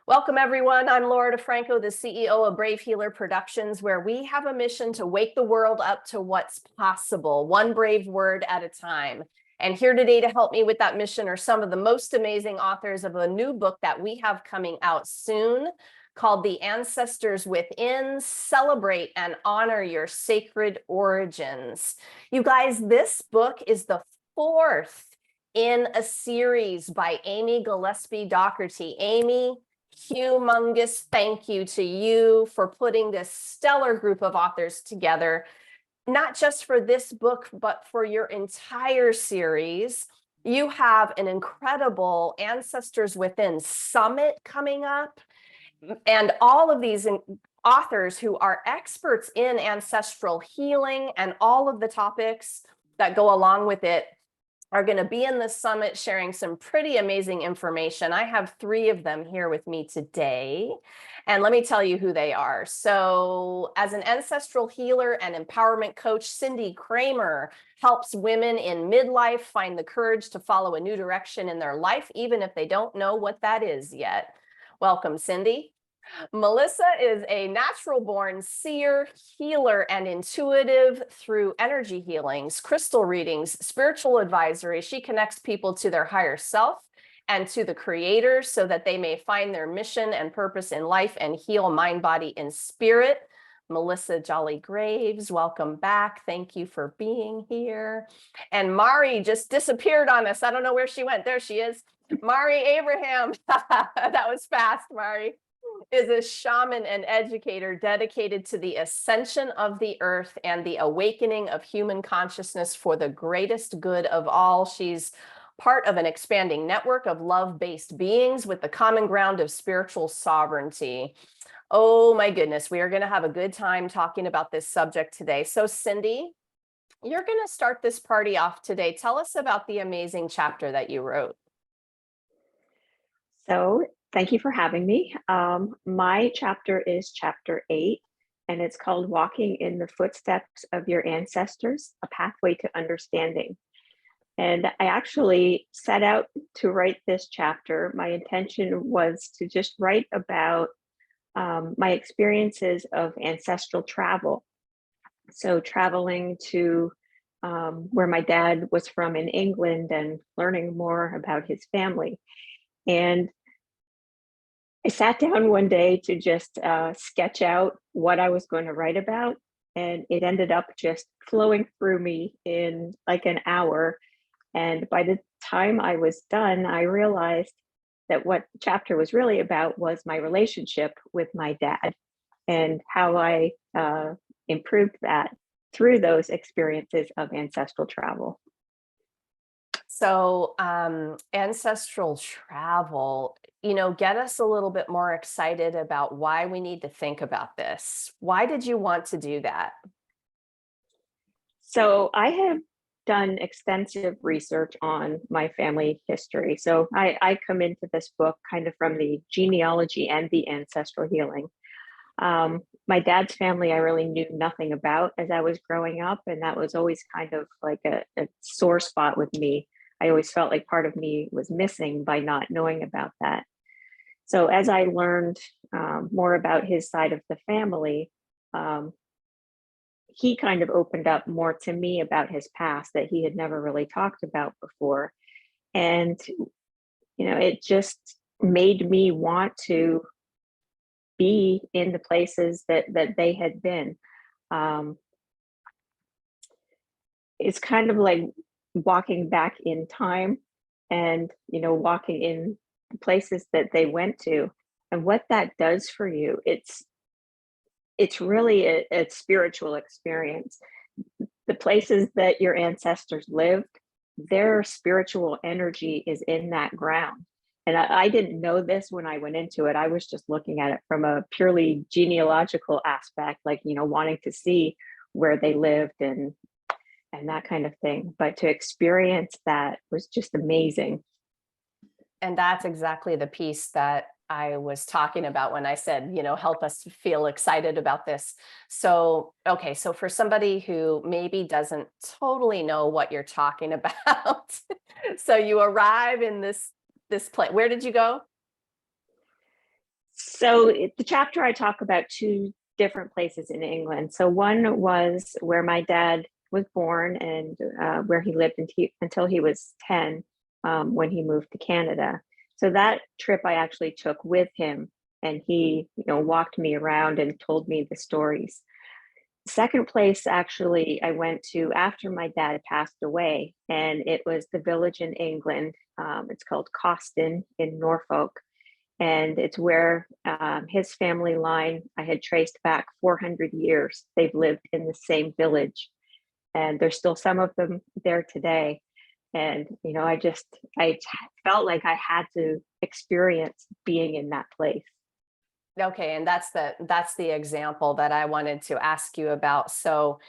Welcome, everyone. I'm Laura DeFranco, the CEO of Brave Healer Productions, where we have a mission to wake the world up to what's possible, one brave word at a time. And here today to help me with that mission are some of the most amazing authors of a new book that we have coming out soon called The Ancestors Within: Celebrate and Honor Your Sacred Origins. You guys, this book is the fourth in a series by Amy Gillespie Dougherty. Amy, humongous thank you to you for putting this stellar group of authors together, not just for this book, but for your entire series. You have an incredible Ancestors Within Summit coming up, and all of these authors who are experts in ancestral healing and all of the topics that go along with it are going to be in the summit sharing some pretty amazing information. I have three of them here with me today, and let me tell you who they are. So as an ancestral healer and empowerment coach, Cindy Kramer helps women in midlife find the courage to follow a new direction in their life, even if they don't know what that is yet. Welcome, Cindy. Melissa is a natural-born seer, healer, and intuitive through energy healings, crystal readings, spiritual advisory. She connects people to their higher self and to the creator so that they may find their mission and purpose in life and heal mind, body, and spirit. Melissa Jolly Graves, welcome back. Thank you for being here. And Mari just disappeared on us. I don't know where she went. There she is. Mari Abraham. That was fast, Mari. Is a shaman and educator dedicated to the ascension of the earth and the awakening of human consciousness for the greatest good of all. She's part of an expanding network of love-based beings with the common ground of spiritual sovereignty. Oh my goodness, we are going to have a good time talking about this subject today. So Cindy, you're going to start this party off today. Tell us about the amazing chapter that you wrote. So thank you for having me. My chapter is chapter 8, and it's called Walking in the Footsteps of Your Ancestors, A Pathway to Understanding. And I actually set out to write this chapter. My intention was to just write about my experiences of ancestral travel. So traveling to where my dad was from in England and learning more about his family. And I sat down one day to just sketch out what I was going to write about, and it ended up just flowing through me in like an hour. And by the time I was done, I realized that what the chapter was really about was my relationship with my dad and how I improved that through those experiences of ancestral travel. So ancestral travel, get us a little bit more excited about why we need to think about this. Why did you want to do that? So I have done extensive research on my family history. So I come into this book kind of from the genealogy and the ancestral healing. My dad's family, I really knew nothing about as I was growing up, and that was always kind of like a sore spot with me. I always felt like part of me was missing by not knowing about that. So as I learned more about his side of the family, he kind of opened up more to me about his past that he had never really talked about before. And, it just made me want to be in the places that they had been. It's kind of like walking back in time and, walking in places that they went to, and what that does for you. It's really a spiritual experience. The places that your ancestors lived, their spiritual energy is in that ground. And I didn't know this when I went into it. I was just looking at it from a purely genealogical aspect, like, wanting to see where they lived and that kind of thing. But to experience that was just amazing. And that's exactly the piece that I was talking about when I said, help us feel excited about this. So, okay, so for somebody who maybe doesn't totally know what you're talking about, so you arrive in this place. Where did you go? So the chapter I talk about two different places in England. So one was where my dad was born and where he lived until he was 10 when he moved to Canada. So that trip I actually took with him, and he, walked me around and told me the stories. Second place, actually, I went to after my dad passed away, and it was the village in England. It's called Coston in Norfolk, and it's where his family line I had traced back 400 years. They've lived in the same village, and there's still some of them there today. And I felt like I had to experience being in that place. Okay, and that's the example that I wanted to ask you about. So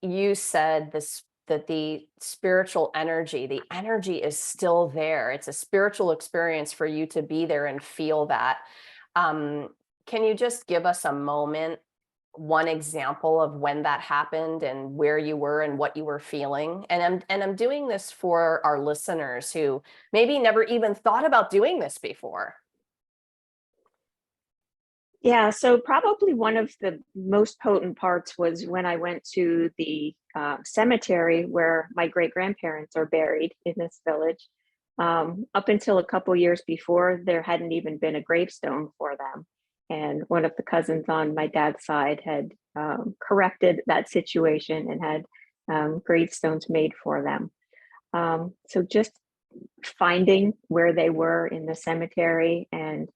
you said that the spiritual energy, the energy is still there. It's a spiritual experience for you to be there and feel that. Can you just give us a moment, one example of when that happened and where you were and what you were feeling? And I'm doing this for our listeners who maybe never even thought about doing this before. Yeah, so probably one of the most potent parts was when I went to the cemetery where my great grandparents are buried in this village. Up until a couple years before, there hadn't even been a gravestone for them. And one of the cousins on my dad's side had corrected that situation and had gravestones made for them. So just finding where they were in the cemetery, and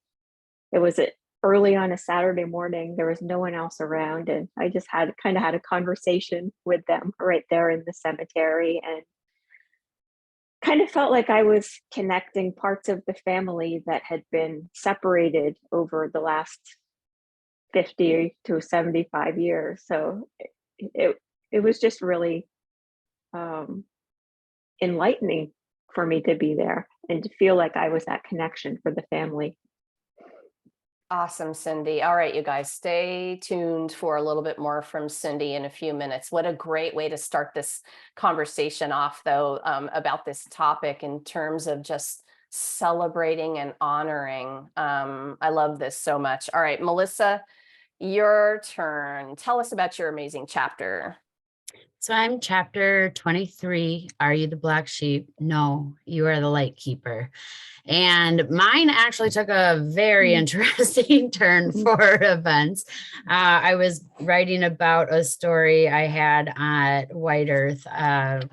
it was early on a Saturday morning. There was no one else around, and I just had a conversation with them right there in the cemetery, and kind of felt like I was connecting parts of the family that had been separated over the last 50 to 75 years. So it was just really enlightening for me to be there and to feel like I was that connection for the family. Awesome, Cindy. All right, you guys, stay tuned for a little bit more from Cindy in a few minutes. What a great way to start this conversation off, though, about this topic in terms of just celebrating and honoring. I love this so much. All right, Melissa, your turn. Tell us about your amazing chapter. So I'm chapter 23. Are you the black sheep? No, you are the light keeper. And mine actually took a very interesting turn for events. I was writing about a story I had at White Earth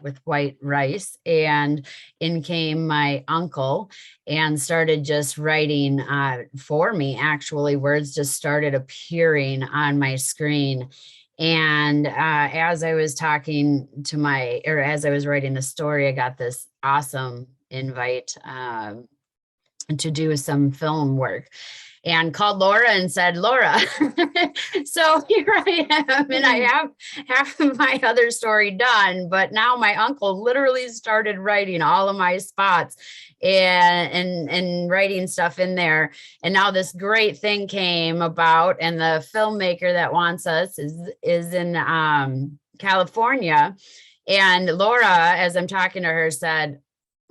with white rice, and in came my uncle and started just writing for me. Actually, words just started appearing on my screen. And as I was talking to as I was writing the story, I got this awesome invite to do some film work, and called Laura and said, Laura, so here I am, and I have half of my other story done, but now my uncle literally started writing all of my spots and writing stuff in there. And now this great thing came about, and the filmmaker that wants us is in California. And Laura, as I'm talking to her, said,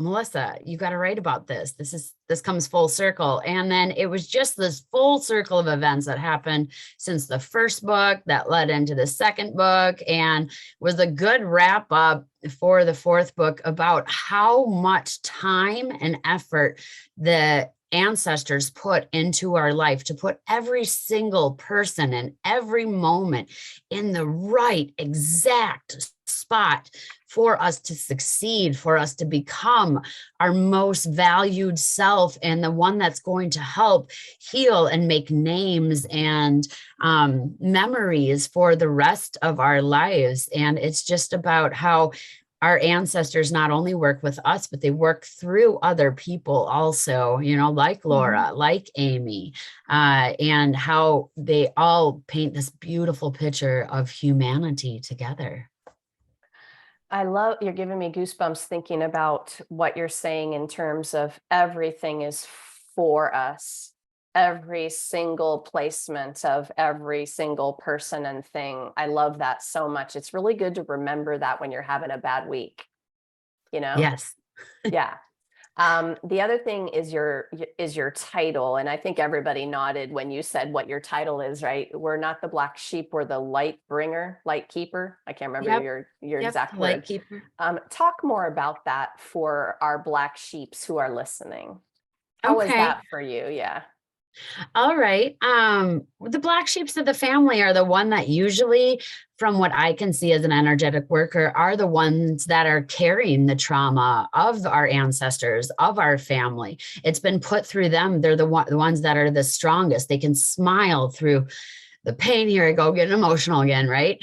Melissa, you got to write about this. This comes full circle. And then it was just this full circle of events that happened since the first book that led into the second book, and was a good wrap up for the fourth book about how much time and effort the ancestors put into our life to put every single person and every moment in the right exact spot for us to succeed, for us to become our most valued self, and the one that's going to help heal and make names and memories for the rest of our lives. And it's just about how our ancestors not only work with us, but they work through other people also, like Laura, like Amy, and how they all paint this beautiful picture of humanity together. I love, you're giving me goosebumps thinking about what you're saying in terms of everything is for us. Every single placement of every single person and thing. I love that so much. It's really good to remember that when you're having a bad week, Yes. Yeah. The other thing is your title. And I think everybody nodded when you said what your title is, right? We're not the black sheep, we're the light bringer, light keeper. I can't remember Yep. your Yep, exact light word. keeper. Talk more about that for our black sheeps who are listening. How was Okay. that for you? Yeah. All right. The black sheeps of the family are the one that usually, from what I can see as an energetic worker, are the ones that are carrying the trauma of our ancestors, of our family. It's been put through them. They're the ones that are the strongest. They can smile through the pain. Here I go getting emotional again, right?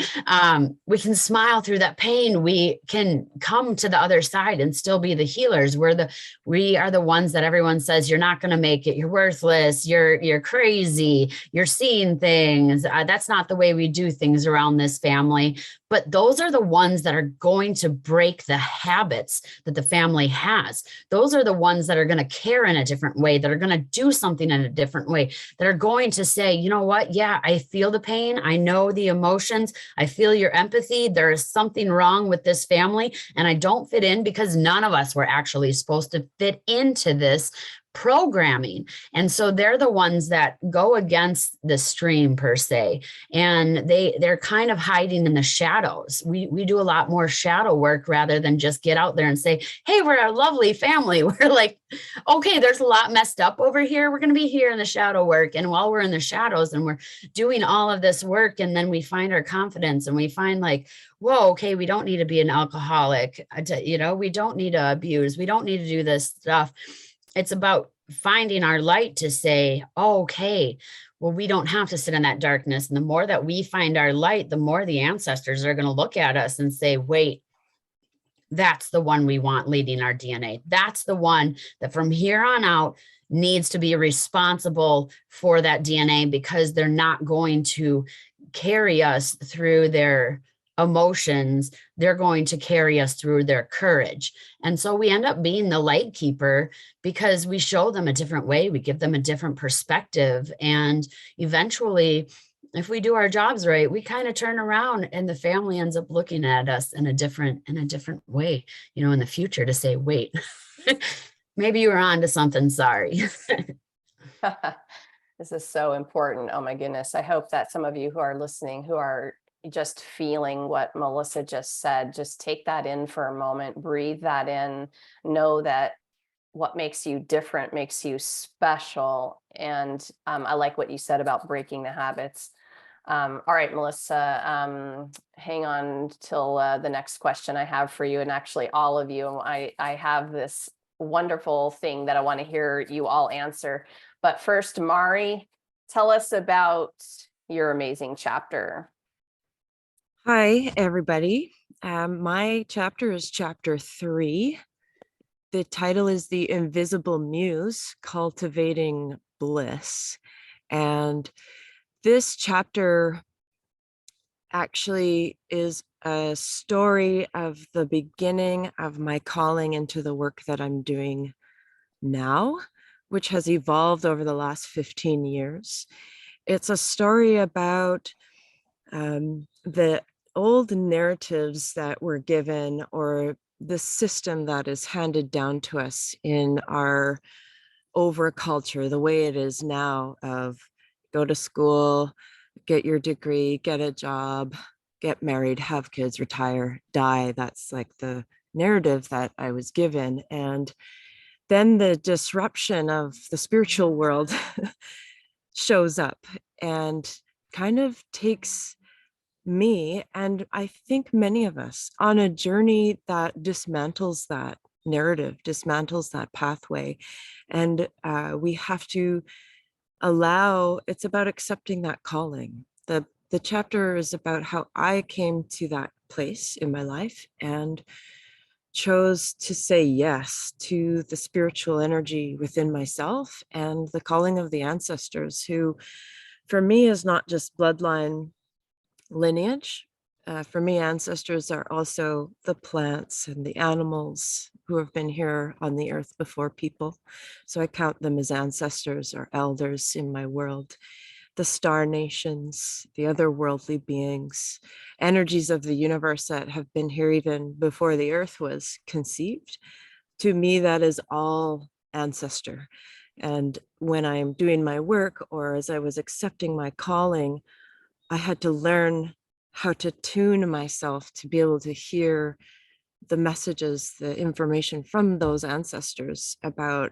We can smile through that pain. We can come to the other side and still be the healers. We are the ones that everyone says, you're not going to make it, you're worthless, you're crazy, you're seeing things. That's not the way we do things around this family. But those are the ones that are going to break the habits that the family has. Those are the ones that are going to care in a different way, that are going to do something in a different way, that are going to say, you know what? Yeah, I feel the pain. I know the emotions. I feel your empathy. There is something wrong with this family, and I don't fit in because none of us were actually supposed to fit into this programming. And so they're the ones that go against the stream per se, and they're kind of hiding in the shadows. We do a lot more shadow work rather than just get out there and say, hey, we're a lovely family. We're like, okay, there's a lot messed up over here. We're going to be here in the shadow work. And while we're in the shadows and we're doing all of this work, and then we find our confidence and we find like, whoa, okay, we don't need to be an alcoholic. We don't need to abuse. We don't need to do this stuff. It's about finding our light to say, oh, okay, well, we don't have to sit in that darkness. And the more that we find our light, the more the ancestors are going to look at us and say, wait, that's the one we want leading our DNA. That's the one that from here on out needs to be responsible for that DNA, because they're not going to carry us through their emotions. They're going to carry us through their courage. And so we end up being the light keeper because we show them a different way. We give them a different perspective. And eventually, if we do our jobs right, we kind of turn around and the family ends up looking at us in a different way, in the future, to say, wait, maybe you were on to something. Sorry. This is so important. Oh my goodness. I hope that some of you who are listening, who are just feeling what Melissa just said, just take that in for a moment, breathe that in, know that what makes you different makes you special. And I like what you said about breaking the habits. All right, Melissa, hang on till the next question I have for you, and actually all of you. I have this wonderful thing that I want to hear you all answer. But first, Mari, tell us about your amazing chapter. Hi, everybody. My chapter is chapter 3. The title is The Invisible Muse, Cultivating Bliss. And this chapter actually is a story of the beginning of my calling into the work that I'm doing now, which has evolved over the last 15 years. It's a story about the old narratives that were given, or the system that is handed down to us in our over culture, the way it is now, of go to school, get your degree, get a job, get married, have kids, retire, die. That's like the narrative that I was given. And then the disruption of the spiritual world shows up and kind of takes me, and I think many of us, on a journey that dismantles that narrative, dismantles that pathway. And we have to it's about accepting that calling. The chapter is about how I came to that place in my life and chose to say yes to the spiritual energy within myself and the calling of the ancestors, who for me is not just bloodline lineage. For me, ancestors are also the plants and the animals who have been here on the earth before people. So I count them as ancestors or elders in my world. The star nations, the otherworldly beings, energies of the universe that have been here even before the earth was conceived. to me, that is all ancestor. And when I'm doing my work, or as I was accepting my calling, I had to learn how to tune myself to be able to hear the messages, the information from those ancestors about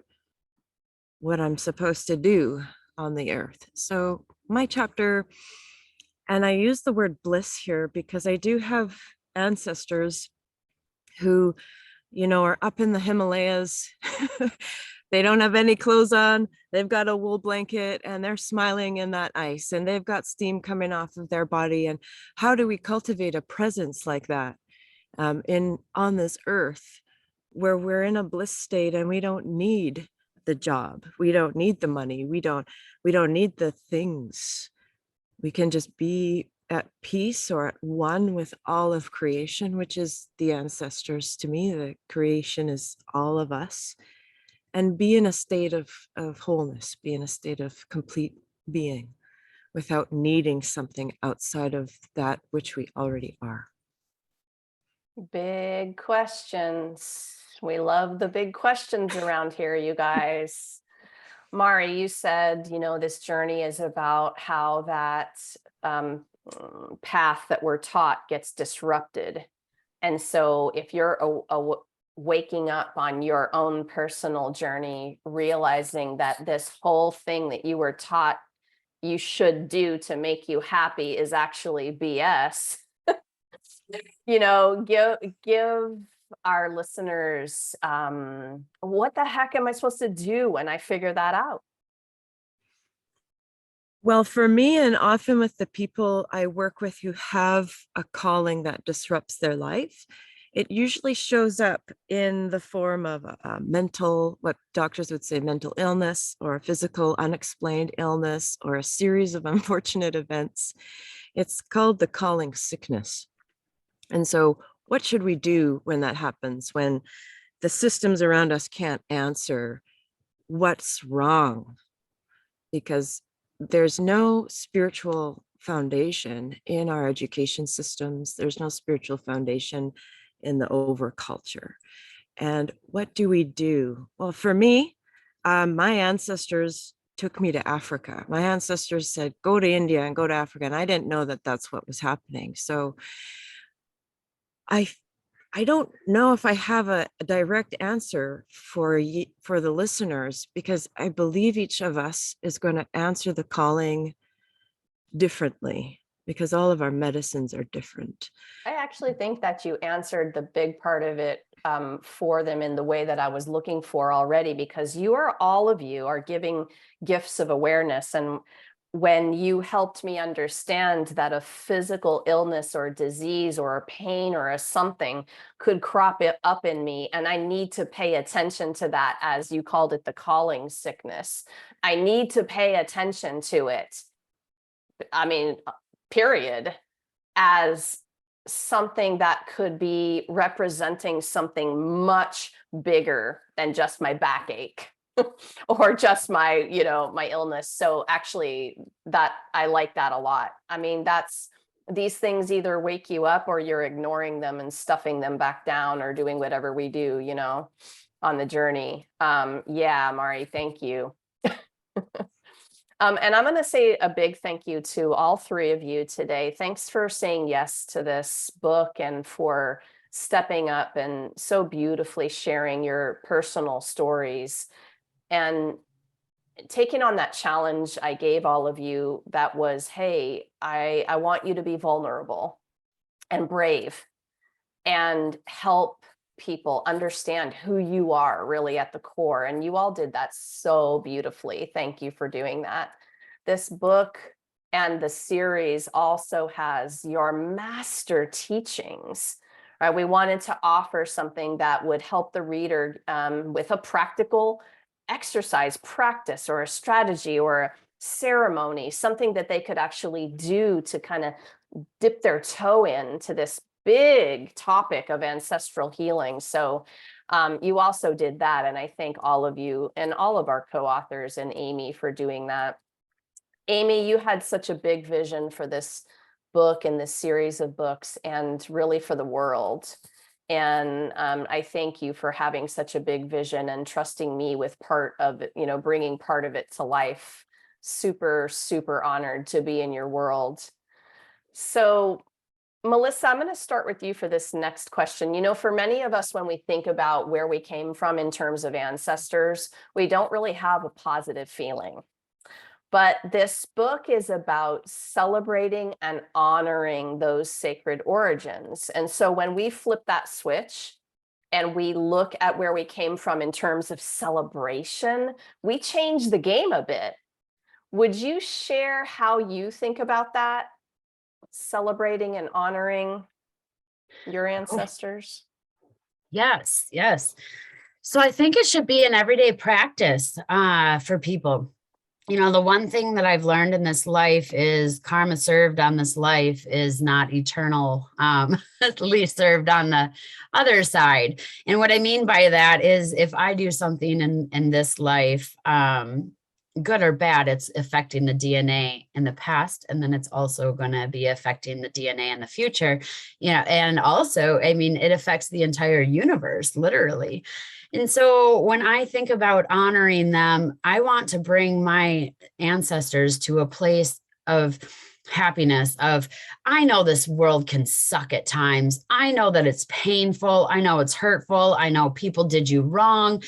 what I'm supposed to do on the earth. So my chapter, and I use the word bliss here because I do have ancestors who, are up in the Himalayas. They don't have any clothes on. They've got a wool blanket and they're smiling in that ice and they've got steam coming off of their body. And how do we cultivate a presence like that on this earth where we're in a bliss state and we don't need the job. We don't need the money. We don't need the things. We can just be at peace or at one with all of creation, which is the ancestors. To me, the creation is all of us, and be in a state of wholeness, be in a state of complete being without needing something outside of that which we already are. Big questions. We love the big questions around here, you guys. Mari, you said, this journey is about how that path that we're taught gets disrupted. And so if you're waking up on your own personal journey, realizing that this whole thing that you were taught you should do to make you happy is actually BS, give our listeners, what the heck am I supposed to do when I figure that out? Well, for me, and often with the people I work with who have a calling that disrupts their life, it usually shows up in the form of a mental, what doctors would say, mental illness, or a physical unexplained illness, or a series of unfortunate events. It's called the calling sickness. And so what should we do when that happens, when the systems around us can't answer what's wrong? Because there's no spiritual foundation in our education systems. There's no spiritual foundation in the overculture. And what do we do? Well, for me, my ancestors took me to Africa. My ancestors said, go to India and go to Africa. And I didn't know that that's what was happening. So I don't know if I have a direct answer for the listeners, because I believe each of us is going to answer the calling differently, because all of our medicines are different. I actually think that you answered the big part of it for them in the way that I was looking for already, because all of you are giving gifts of awareness. And when you helped me understand that a physical illness or disease or a pain or a something could crop it up in me, and I need to pay attention to that, as you called it, the calling sickness. I need to pay attention to it. I mean, period, as something that could be representing something much bigger than just my backache or just my, my illness. So actually that I like that a lot. I mean, these things either wake you up or you're ignoring them and stuffing them back down or doing whatever we do, on the journey. Yeah, Mari, thank you. And I'm going to say a big thank you to all three of you today. Thanks for saying yes to this book and for stepping up and so beautifully sharing your personal stories and taking on that challenge I gave all of you. That was, hey, I want you to be vulnerable and brave and help people understand who you are really at the core. And you all did that so beautifully. Thank you for doing that. This book and the series also has your master teachings, right? We wanted to offer something that would help the reader with a practical exercise practice or a strategy or a ceremony, something that they could actually do to kind of dip their toe into this big topic of ancestral healing. So you also did that. And I thank all of you and all of our co-authors and Amy for doing that. Amy, you had such a big vision for this book and this series of books and really for the world. And I thank you for having such a big vision and trusting me with part of it, bringing part of it to life. Super, super honored to be in your world. So, Melissa, I'm going to start with you for this next question. For many of us, when we think about where we came from in terms of ancestors, we don't really have a positive feeling. But this book is about celebrating and honoring those sacred origins. And so when we flip that switch and we look at where we came from in terms of celebration, we change the game a bit. Would you share how you think about that? Celebrating and honoring your ancestors? Yes, yes. So I think it should be an everyday practice for people. The one thing that I've learned in this life is karma served on this life is not eternal, at least served on the other side. And what I mean by that is if I do something in this life, good or bad, it's affecting the DNA in the past, and then it's also going to be affecting the DNA in the future. And also, it affects the entire universe, literally. And so when I think about honoring them, I want to bring my ancestors to a place of happiness of, I know this world can suck at times. I know that it's painful. I know it's hurtful. I know people did you wrong.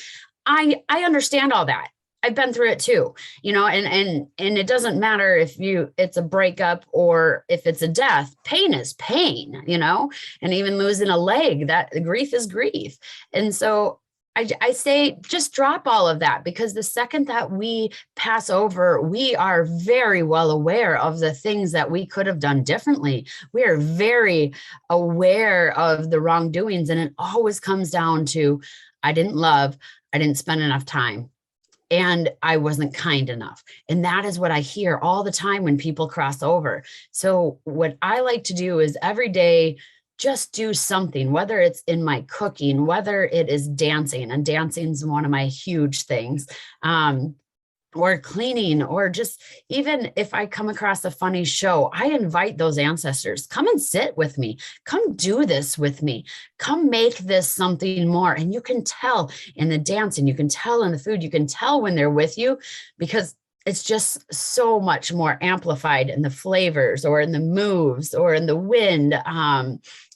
I understand all that. I've been through it too, and it doesn't matter if it's a breakup or if it's a death. Pain is pain, and even losing a leg, that grief is grief. And so I say just drop all of that, because the second that we pass over, we are very well aware of the things that we could have done differently. We are very aware of the wrongdoings, and it always comes down to, I didn't love, I didn't spend enough time, and I wasn't kind enough. And that is what I hear all the time when people cross over. So what I like to do is every day, just do something, whether it's in my cooking, whether it is dancing, and dancing is one of my huge things, or cleaning, or just even if I come across a funny show, I invite those ancestors, come and sit with me, come do this with me, come make this something more. And you can tell in the dancing, you can tell in the food, you can tell when they're with you, because it's just so much more amplified in the flavors or in the moves or in the wind.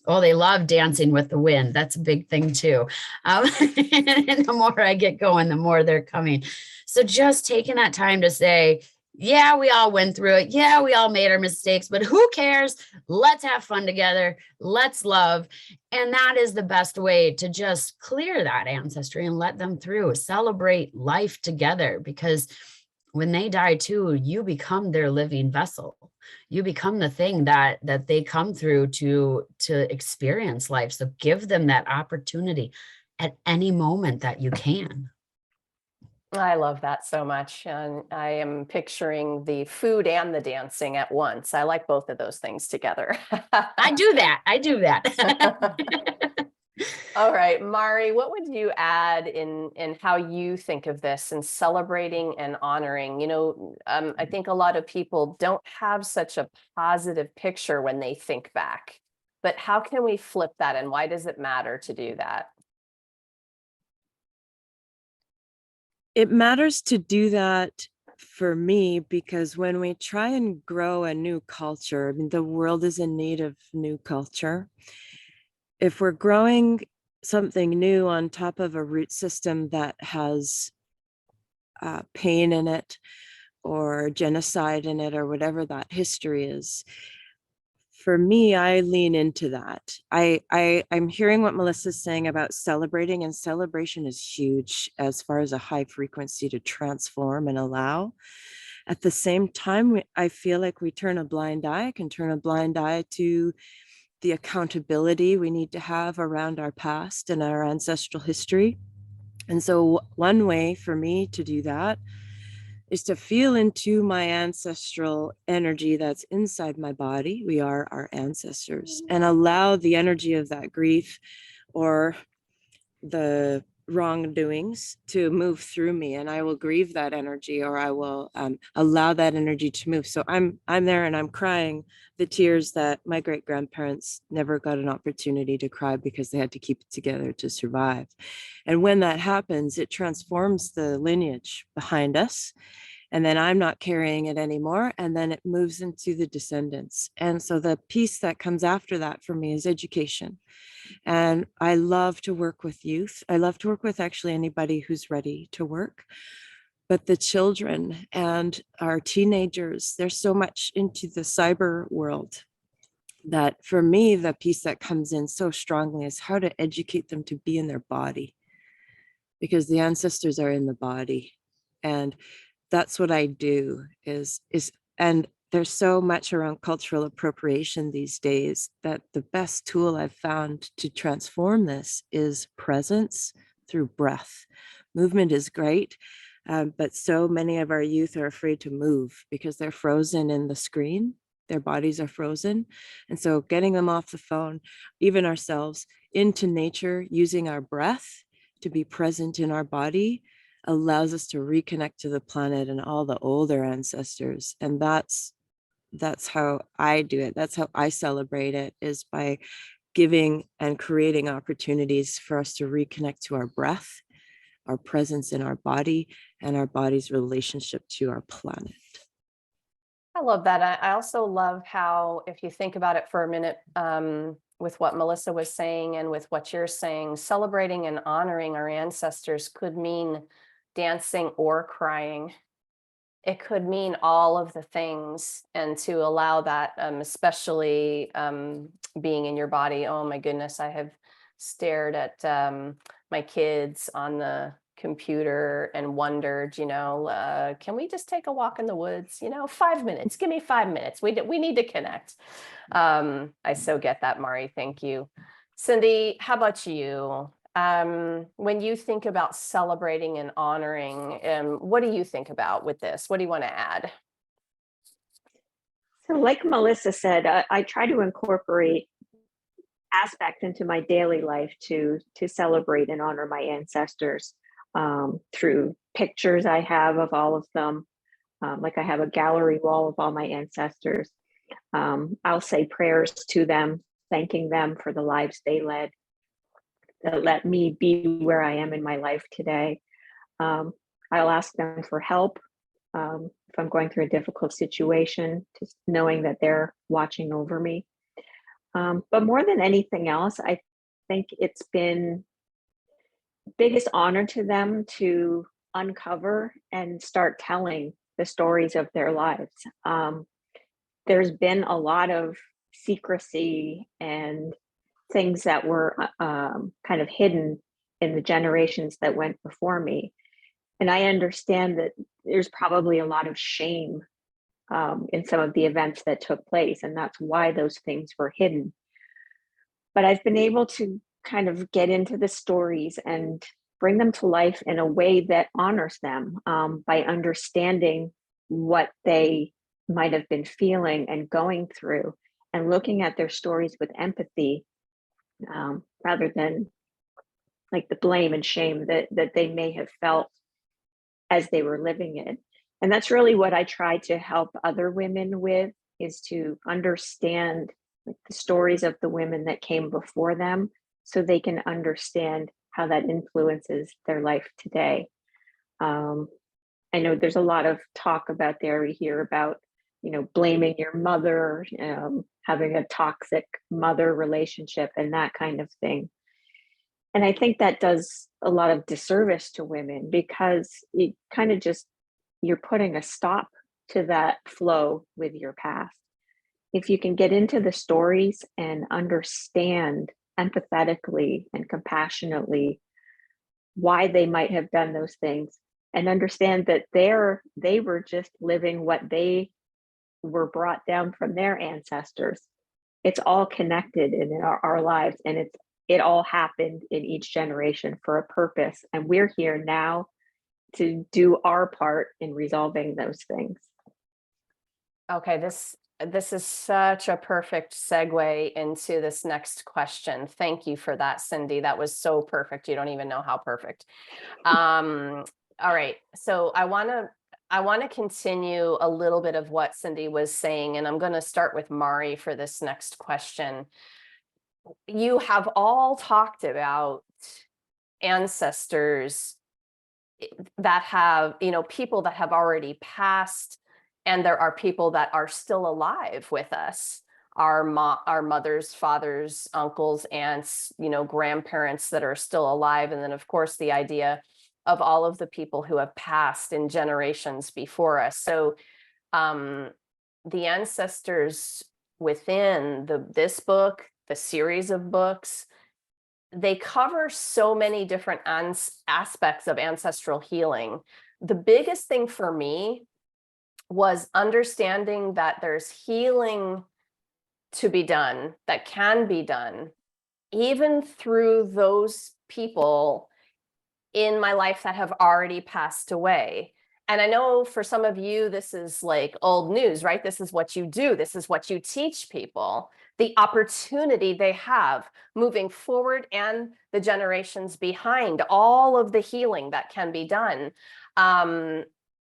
They love dancing with the wind. That's a big thing too. And the more I get going, the more they're coming. So just taking that time to say, yeah, we all went through it. Yeah, we all made our mistakes, but who cares? Let's have fun together. Let's love. And that is the best way to just clear that ancestry and let them through. Celebrate life together, because when they die too, you become their living vessel. You become the thing that they come through to experience life. So give them that opportunity at any moment that you can. I love that so much. And I am picturing the food and the dancing at once. I like both of those things together. I do that. All right, Mari, what would you add in how you think of this and celebrating and honoring? I think a lot of people don't have such a positive picture when they think back, but how can we flip that, and why does it matter to do that? It matters to do that for me, because when we try and grow a new culture, the world is in need of new culture. If we're growing something new on top of a root system that has pain in it, or genocide in it, or whatever that history is, for me, I lean into that. I'm hearing what Melissa's saying about celebrating, and celebration is huge as far as a high frequency to transform and allow. At the same time, I feel like we turn a blind eye. I can turn a blind eye to the accountability we need to have around our past and our ancestral history. And so one way for me to do that is to feel into my ancestral energy that's inside my body. We are our ancestors, and allow the energy of that grief or the wrongdoings to move through me, and I will grieve that energy, or I will allow that energy to move. So I'm there and I'm crying the tears that my great grandparents never got an opportunity to cry because they had to keep it together to survive. And when that happens, it transforms the lineage behind us, and then I'm not carrying it anymore, and then it moves into the descendants. And so the piece that comes after that for me is education. And I love to work with youth. I love to work with actually anybody who's ready to work. But the children and our teenagers, there's so much into the cyber world that for me, the piece that comes in so strongly is how to educate them to be in their body, because the ancestors are in the body. And that's what I do and there's so much around cultural appropriation these days that the best tool I've found to transform this is presence through breath. Movement is great, but so many of our youth are afraid to move because they're frozen in the screen. Their bodies are frozen. And so getting them off the phone, even ourselves, into nature, using our breath to be present in our body allows us to reconnect to the planet and all the older ancestors. And that's how I do it. That's how I celebrate it, is by giving and creating opportunities for us to reconnect to our breath, our presence in our body, and our body's relationship to our planet. I love that. I also love how, if you think about it for a minute, with what Melissa was saying and with what you're saying, celebrating and honoring our ancestors could mean dancing or crying. It could mean all of the things, and to allow that, especially being in your body. Oh my goodness, I have stared at my kids on the computer and wondered, can we just take a walk in the woods? 5 minutes. Give me 5 minutes. We need to connect. I so get that, Mari. Thank you. Cindy, how about you? When you think about celebrating and honoring, what do you think about with this? What do you want to add? So like Melissa said, I try to incorporate aspects into my daily life to celebrate and honor my ancestors, through pictures I have of all of them. Like I have a gallery wall of all my ancestors. I'll say prayers to them, thanking them for the lives they led that let me be where I am in my life today. I'll ask them for help if I'm going through a difficult situation, just knowing that they're watching over me. But more than anything else, I think it's been biggest honor to them to uncover and start telling the stories of their lives. There's been a lot of secrecy and things that were kind of hidden in the generations that went before me. And I understand that there's probably a lot of shame in some of the events that took place, and that's why those things were hidden. But I've been able to kind of get into the stories and bring them to life in a way that honors them, by understanding what they might have been feeling and going through, and looking at their stories with empathy, rather than like the blame and shame that they may have felt as they were living it. And that's really what I try to help other women with, is to understand like the stories of the women that came before them, so they can understand how that influences their life today. I know there's a lot of talk about there we hear about, blaming your mother, having a toxic mother relationship and that kind of thing. And I think that does a lot of disservice to women, because it kind of just, you're putting a stop to that flow with your past. If you can get into the stories and understand empathetically and compassionately why they might have done those things, and understand that they were just living what they were brought down from their ancestors. It's all connected in our lives, and it all happened in each generation for a purpose, and we're here now to do our part in resolving those things. Okay, this This is such a perfect segue into this next question. Thank you for that, Cindy. That was so perfect. You don't even know how perfect. All right. So I want to continue a little bit of what Cindy was saying, and I'm going to start with Mari for this next question. You have all talked about ancestors that have, people that have already passed, and there are people that are still alive with us, our mothers, fathers, uncles, aunts, grandparents that are still alive. And then of course the idea of all of the people who have passed in generations before us. So the ancestors within this book, the series of books, they cover so many different aspects of ancestral healing. The biggest thing for me was understanding that there's healing to be done, that can be done, even through those people in my life that have already passed away. And I know for some of you, this is like old news, right? This is what you do. This is what you teach people. The opportunity they have moving forward and the generations behind, all of the healing that can be done.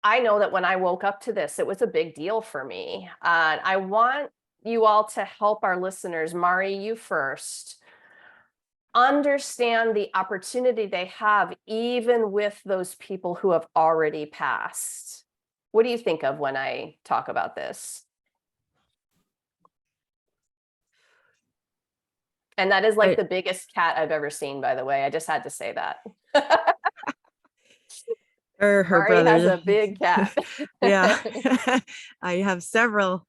I know that when I woke up to this, it was a big deal for me. I want you all to help our listeners, Mari, you first, understand the opportunity they have, even with those people who have already passed. What do you think of when I talk about this? And that is like the biggest cat I've ever seen, by the way. I just had to say that. Her Mari brother has a big cat. Yeah. I have several.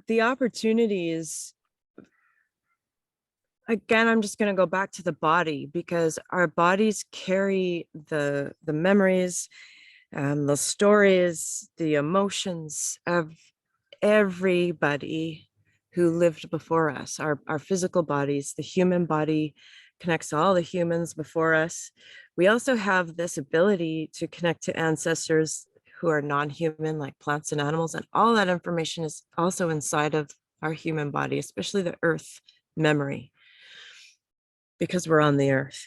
The opportunities, again, I'm just going to go back to the body, because our bodies carry the memories, the stories, the emotions of everybody who lived before us. Our physical bodies, the human body connects all the humans before us. We also have this ability to connect to ancestors who are non-human, like plants and animals, and all that information is also inside of our human body, especially the earth memory, because we're on the earth.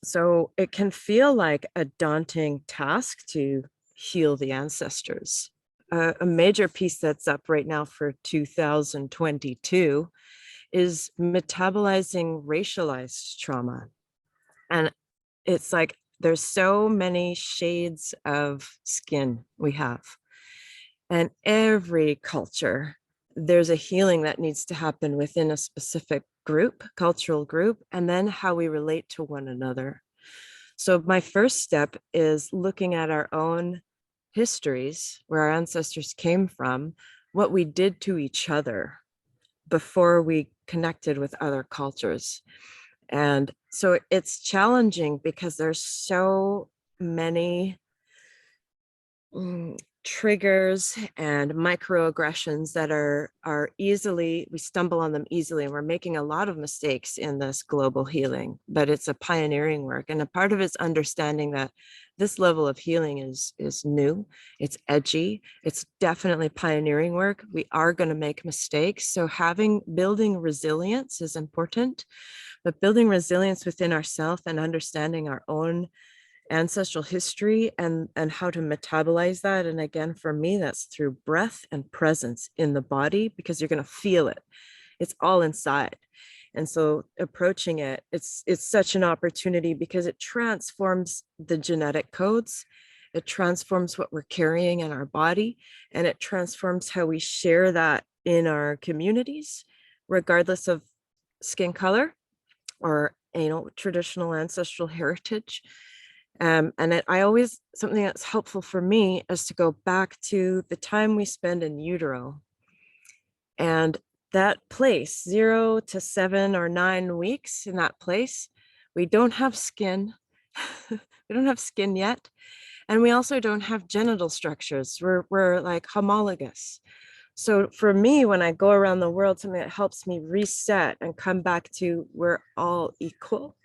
So it can feel like a daunting task to heal the ancestors. A major piece that's up right now for 2022 is metabolizing racialized trauma. And it's like there's so many shades of skin we have. And every culture, there's a healing that needs to happen within a specific group, cultural group, and then how we relate to one another. So my first step is looking at our own histories, where our ancestors came from, what we did to each other before we connected with other cultures. And so it's challenging because there's so many triggers and microaggressions that are easily, we stumble on them easily, and we're making a lot of mistakes in this global healing, but it's a pioneering work. And a part of it's understanding that this level of healing is new, it's edgy, it's definitely pioneering work. We are going to make mistakes. So building resilience is important, but building resilience within ourselves and understanding our own ancestral history and how to metabolize that. And again, for me, that's through breath and presence in the body, because you're going to feel it. It's all inside. And so approaching it, it's such an opportunity, because it transforms the genetic codes. It transforms what we're carrying in our body, and it transforms how we share that in our communities, regardless of skin color or traditional ancestral heritage. Something that's helpful for me is to go back to the time we spend in utero, and that place, 0 to 7 or 9 weeks in that place, we don't have skin. We don't have skin yet. And we also don't have genital structures. We're like homologous. So for me, when I go around the world, something that helps me reset and come back to we're all equal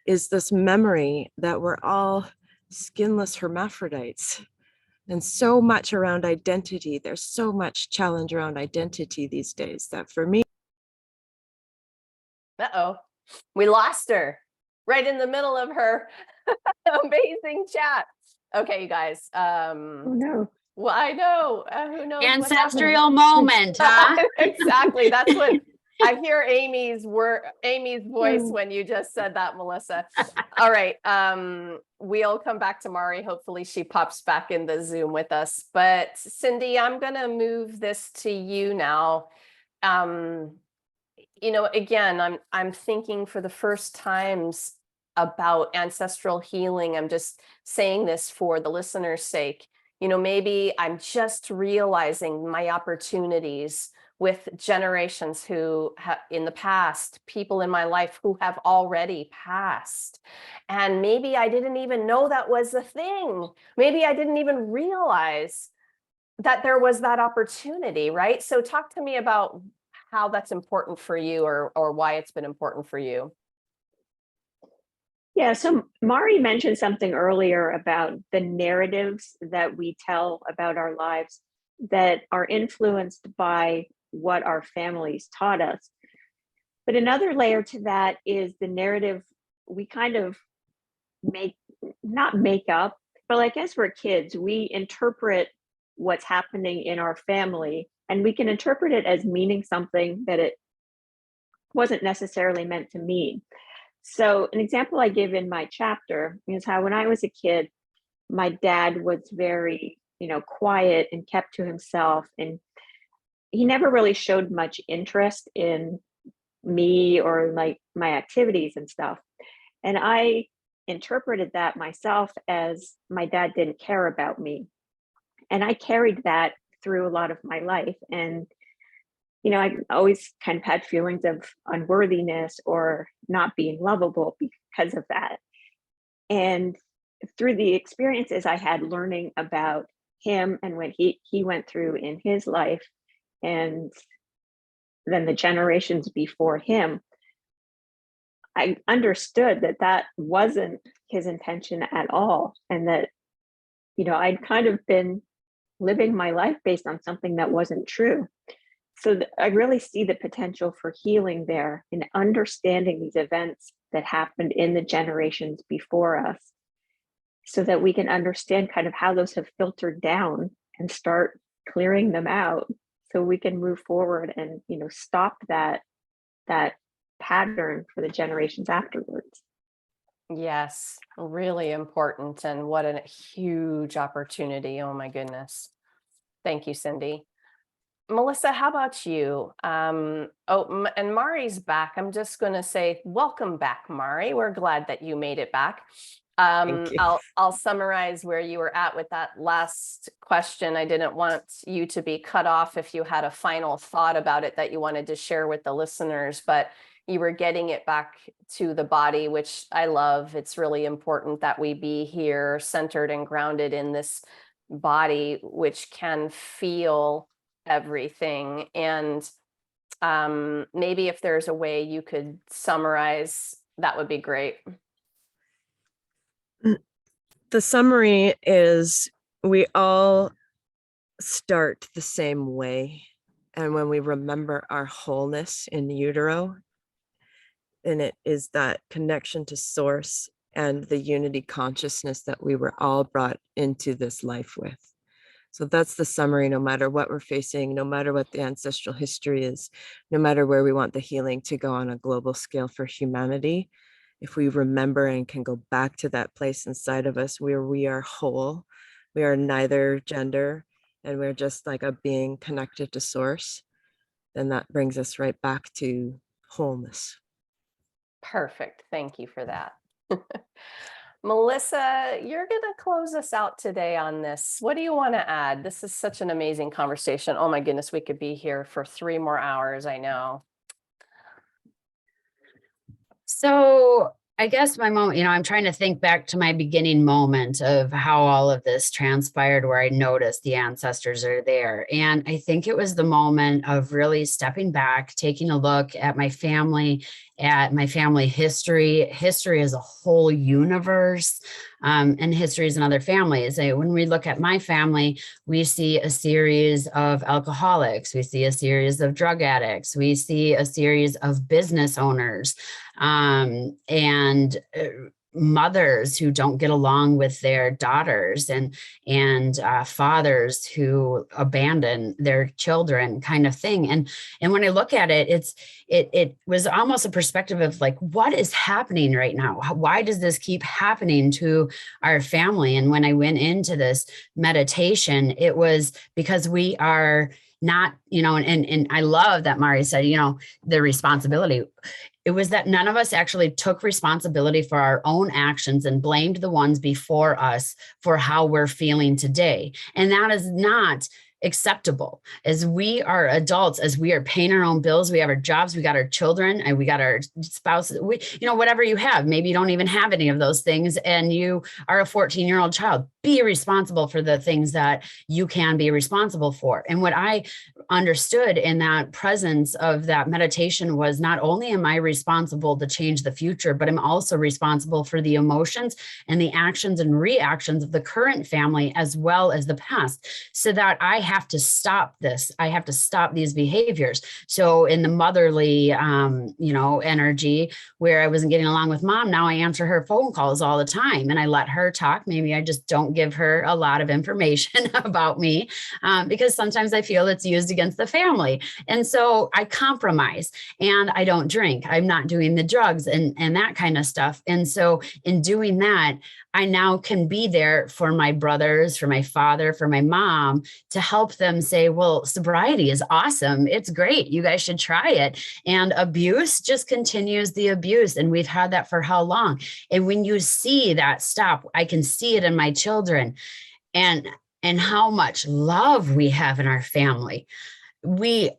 is this memory that we're all skinless hermaphrodites. And so much around identity. There's so much challenge around identity these days that for me. Uh-oh, we lost her right in the middle of her amazing chat. Okay, you guys. Oh no. Well, I know. Who knows what happened? Ancestral moment, huh? Exactly. That's what I hear Amy's voice when you just said that, Melissa. All right. We'll come back to Mari. Hopefully she pops back in the Zoom with us. But Cindy, I'm gonna move this to you now. Again, I'm thinking for the first times about ancestral healing. I'm just saying this for the listener's sake. Maybe I'm just realizing my opportunities with generations who have in the past, people in my life who have already passed. And maybe I didn't even know that was a thing. Maybe I didn't even realize that there was that opportunity, right? So talk to me about how that's important for you or why it's been important for you. Yeah, so Mari mentioned something earlier about the narratives that we tell about our lives that are influenced by what our families taught us. But another layer to that is the narrative we kind of not make up, but like as we're kids, we interpret what's happening in our family, and we can interpret it as meaning something that it wasn't necessarily meant to mean. So an example I give in my chapter is how when I was a kid, my dad was very, quiet and kept to himself. And he never really showed much interest in me or like my activities and stuff. And I interpreted that myself as my dad didn't care about me. And I carried that through a lot of my life. And I always kind of had feelings of unworthiness or not being lovable because of that. And through the experiences I had learning about him and what he went through in his life, and then the generations before him, I understood that wasn't his intention at all. And that, I'd kind of been living my life based on something that wasn't true. So I really see the potential for healing there in understanding these events that happened in the generations before us, so that we can understand kind of how those have filtered down and start clearing them out so we can move forward and, stop that pattern for the generations afterwards. Yes, really important. And what a huge opportunity. Oh my goodness. Thank you, Cindy. Melissa, how about you? And Mari's back. I'm just going to say, welcome back, Mari. We're glad that you made it back. Thank you. I'll summarize where you were at with that last question. I didn't want you to be cut off if you had a final thought about it that you wanted to share with the listeners, but you were getting it back to the body, which I love. It's really important that we be here centered and grounded in this body, which can feel everything. And maybe if there's a way you could summarize, that would be great. The summary is we all start the same way. And when we remember our wholeness in utero, and it is that connection to source and the unity consciousness that we were all brought into this life with. So that's the summary, no matter what we're facing, no matter what the ancestral history is, no matter where we want the healing to go on a global scale for humanity. If we remember and can go back to that place inside of us where we are whole, we are neither gender, and we're just like a being connected to source, then that brings us right back to wholeness. Perfect. Thank you for that. Melissa, you're going to close us out today on this. What do you want to add? This is such an amazing conversation. Oh my goodness, we could be here for 3 more hours. I know. So I guess my moment, I'm trying to think back to my beginning moment of how all of this transpired, where I noticed the ancestors are there. And I think it was the moment of really stepping back, taking a look at my family at my family history. History is a whole universe, and histories in other families. When we look at my family, we see a series of alcoholics, we see a series of drug addicts, we see a series of business owners, and mothers who don't get along with their daughters, and fathers who abandon their children, kind of thing. And when I look at it, it was almost a perspective of like, what is happening right now? Why does this keep happening to our family? And when I went into this meditation, it was because we are not, and I love that Mari said, the responsibility. It was that none of us actually took responsibility for our own actions and blamed the ones before us for how we're feeling today. And that is not acceptable. As we are adults, as we are paying our own bills, we have our jobs, we got our children, and we got our spouses, whatever you have. Maybe you don't even have any of those things, and you are a 14-year-old child. Be responsible for the things that you can be responsible for. And what I understood in that presence of that meditation was, not only am I responsible to change the future, but I'm also responsible for the emotions and the actions and reactions of the current family as well as the past, so that I have to stop this. I have to stop these behaviors. So in the motherly, energy, where I wasn't getting along with mom, now I answer her phone calls all the time and I let her talk. Maybe I just don't give her a lot of information about me, because sometimes I feel it's used against the family. And so I compromise, and I don't drink. I'm not doing the drugs and that kind of stuff. And so in doing that, I now can be there for my brothers, for my father, for my mom, to help them say, well, sobriety is awesome. It's great. You guys should try it. And abuse just continues the abuse. And we've had that for how long? And when you see that stop, I can see it in my children, and how much love we have in our family. We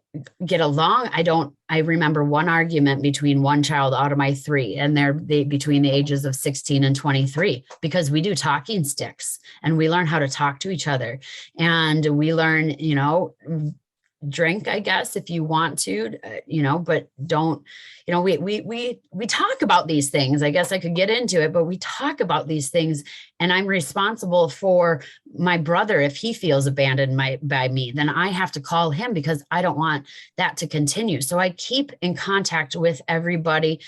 get along. I remember one argument between one child out of my three, and they between the ages of 16 and 23, because we do talking sticks and we learn how to talk to each other, and we learn, drink, I guess, if you want to, but don't, we talk about these things. I guess I could get into it, but we talk about these things, and I'm responsible for my brother. If he feels abandoned by me, then I have to call him, because I don't want that to continue. So I keep in contact with everybody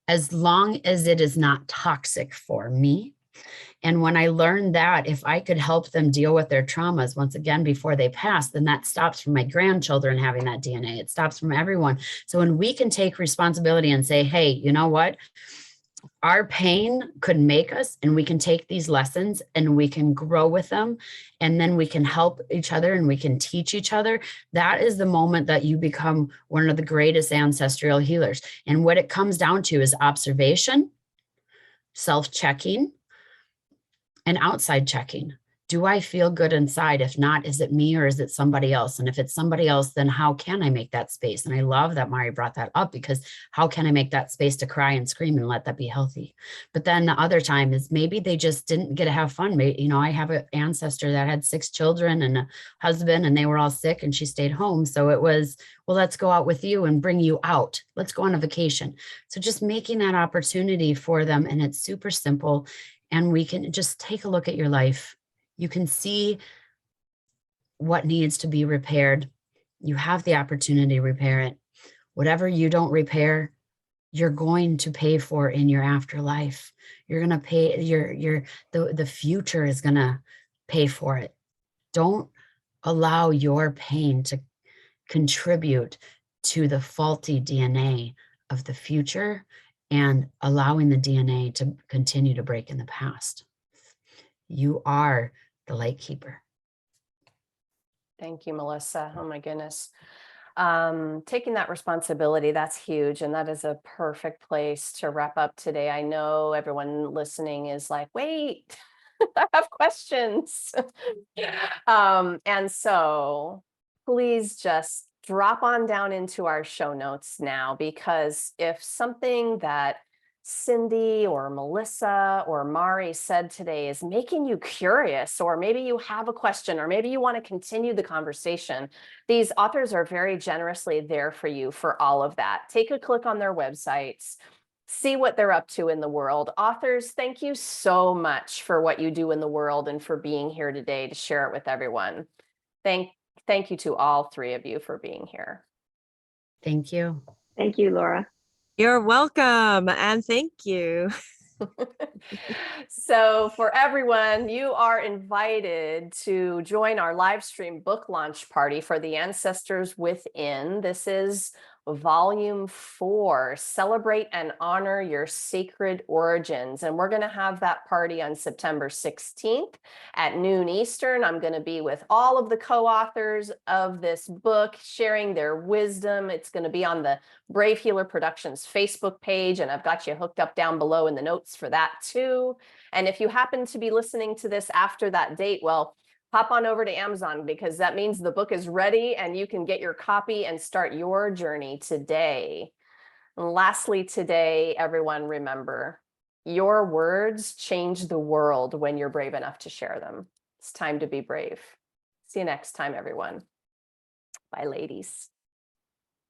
as long as it is not toxic for me. And when I learned that if I could help them deal with their traumas once again before they pass, then that stops from my grandchildren having that DNA. It stops from everyone. So when we can take responsibility and say, hey, you know what? Our pain could make us, and we can take these lessons and we can grow with them, and then we can help each other and we can teach each other. That is the moment that you become one of the greatest ancestral healers. And what it comes down to is observation, self-checking, and outside checking. Do I feel good inside? If not, is it me or is it somebody else? And if it's somebody else, then how can I make that space? And I love that Mari brought that up, because how can I make that space to cry and scream and let that be healthy? But then the other time is maybe they just didn't get to have fun. I have an ancestor that had 6 children and a husband, and they were all sick, and she stayed home. So it was, well, let's go out with you and bring you out. Let's go on a vacation. So just making that opportunity for them. And it's super simple. And we can just take a look at your life. You can see what needs to be repaired. You have the opportunity to repair it. Whatever you don't repair, you're going to pay for in your afterlife. You're going to pay the future is going to pay for it. Don't allow your pain to contribute to the faulty DNA of the future and allowing the DNA to continue to break in the past. You are the light keeper. Thank you, Melissa. Oh my goodness. Taking that responsibility, that's huge. And that is a perfect place to wrap up today. I know everyone listening is like, wait, I have questions. And so please just drop on down into our show notes now, because if something that Cindy or Melissa or Mari said today is making you curious, or maybe you have a question, or maybe you want to continue the conversation. These authors are very generously there for you for all of that. Take a click on their websites, see what they're up to in the world. Authors, thank you so much for what you do in the world and for being here today to share it with everyone. Thank you to all three of you for being here. Thank you. Thank you, Laura. You're welcome, and thank you. So for everyone, you are invited to join our live stream book launch party for the Ancestors Within. This is Volume 4, Celebrate and Honor Your Sacred Origins. And we're going to have that party on September 16th at noon Eastern. I'm going to be with all of the co-authors of this book, sharing their wisdom. It's going to be on the Brave Healer Productions Facebook page, and I've got you hooked up down below in the notes for that too. And if you happen to be listening to this after that date, well, hop on over to Amazon, because that means the book is ready and you can get your copy and start your journey today. And lastly, today, everyone, remember, your words change the world when you're brave enough to share them. It's time to be brave. See you next time, everyone. Bye, ladies.